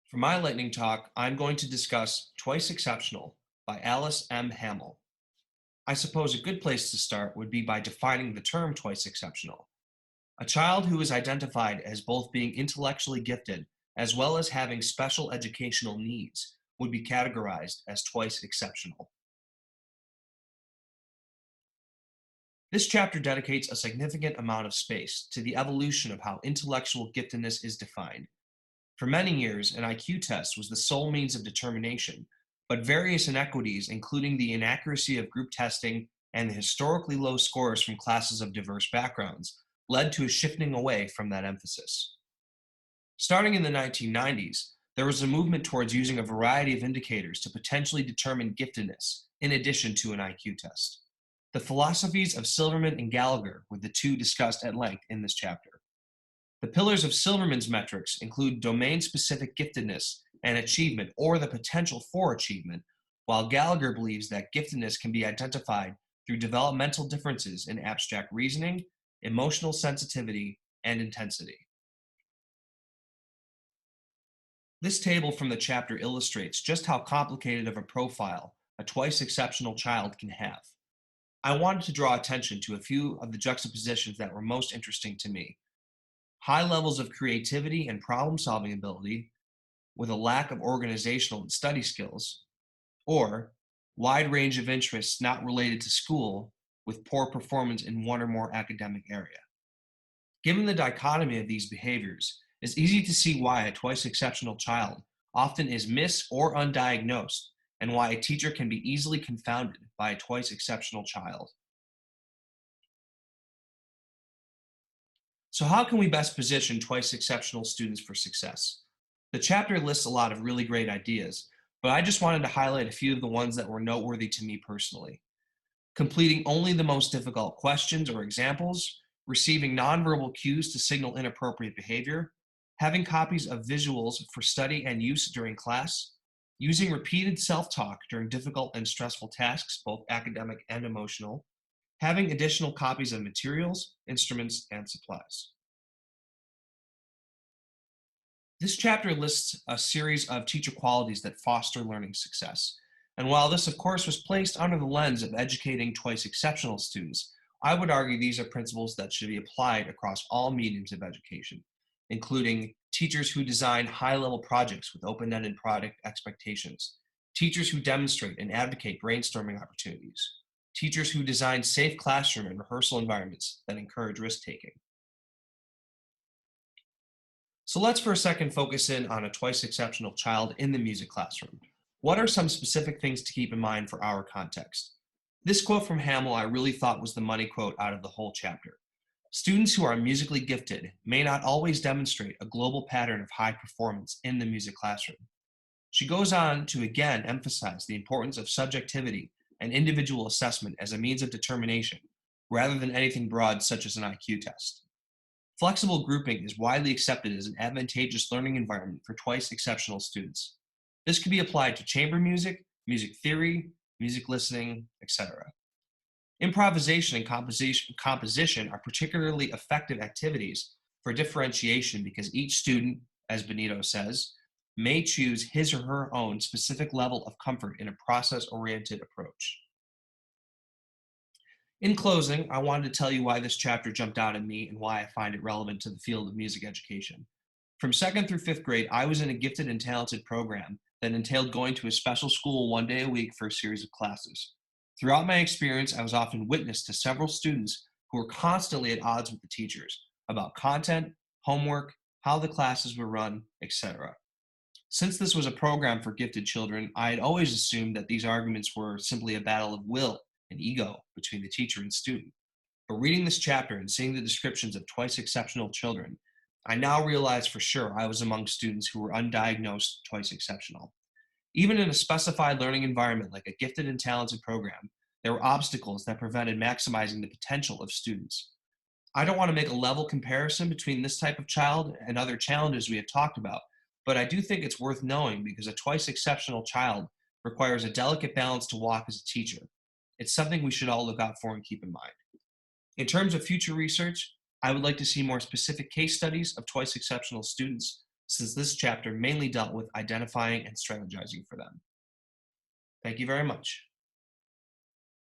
For my lightning talk, I'm going to discuss Twice Exceptional by Alice M. Hamill. I suppose a good place to start would be by defining the term twice exceptional. A child who is identified as both being intellectually gifted as well as having special educational needs would be categorized as twice exceptional. This chapter dedicates a significant amount of space to the evolution of how intellectual giftedness is defined. For many years, an IQ test was the sole means of determination, but various inequities, including the inaccuracy of group testing and the historically low scores from classes of diverse backgrounds, led to a shifting away from that emphasis. Starting in the 1990s, there was a movement towards using a variety of indicators to potentially determine giftedness, in addition to an IQ test. The philosophies of Silverman and Gallagher were the two discussed at length in this chapter. The pillars of Silverman's metrics include domain-specific giftedness and achievement, or the potential for achievement, while Gallagher believes that giftedness can be identified through developmental differences in abstract reasoning, emotional sensitivity, and intensity. This table from the chapter illustrates just how complicated of a profile a twice exceptional child can have. I wanted to draw attention to a few of the juxtapositions that were most interesting to me. High levels of creativity and problem-solving ability with a lack of organizational and study skills, or wide range of interests not related to school with poor performance in one or more academic area. Given the dichotomy of these behaviors, it's easy to see why a twice exceptional child often is mis- or undiagnosed, and why a teacher can be easily confounded by a twice exceptional child. So how can we best position twice exceptional students for success? The chapter lists a lot of really great ideas, but I just wanted to highlight a few of the ones that were noteworthy to me personally. Completing only the most difficult questions or examples, receiving nonverbal cues to signal inappropriate behavior, having copies of visuals for study and use during class, using repeated self-talk during difficult and stressful tasks, both academic and emotional, having additional copies of materials, instruments, and supplies. This chapter lists a series of teacher qualities that foster learning success. And while this, of course, was placed under the lens of educating twice exceptional students, I would argue these are principles that should be applied across all mediums of education, including teachers who design high-level projects with open-ended product expectations, teachers who demonstrate and advocate brainstorming opportunities, teachers who design safe classroom and rehearsal environments that encourage risk-taking. So let's for a second focus in on a twice exceptional child in the music classroom. What are some specific things to keep in mind for our context? This quote from Hamill I really thought was the money quote out of the whole chapter. Students who are musically gifted may not always demonstrate a global pattern of high performance in the music classroom. She goes on to again emphasize the importance of subjectivity and individual assessment as a means of determination, rather than anything broad such as an IQ test. Flexible grouping is widely accepted as an advantageous learning environment for twice exceptional students. This could be applied to chamber music, music theory, music listening, etc. Improvisation and composition are particularly effective activities for differentiation because each student, as Benito says, may choose his or her own specific level of comfort in a process-oriented approach. In closing, I wanted to tell you why this chapter jumped out at me and why I find it relevant to the field of music education. From second through fifth grade, I was in a gifted and talented program that entailed going to a special school one day a week for a series of classes. Throughout my experience, I was often witness to several students who were constantly at odds with the teachers about content, homework, how the classes were run, etc. Since this was a program for gifted children, I had always assumed that these arguments were simply a battle of will and ego between the teacher and student. But reading this chapter and seeing the descriptions of twice exceptional children, I now realize for sure I was among students who were undiagnosed twice exceptional. Even in a specified learning environment like a gifted and talented program, there were obstacles that prevented maximizing the potential of students. I don't want to make a level comparison between this type of child and other challenges we have talked about, but I do think it's worth knowing because a twice exceptional child requires a delicate balance to walk as a teacher. It's something we should all look out for and keep in mind. In terms of future research, I would like to see more specific case studies of twice exceptional students since this chapter mainly dealt with identifying and strategizing for them. Thank you very much.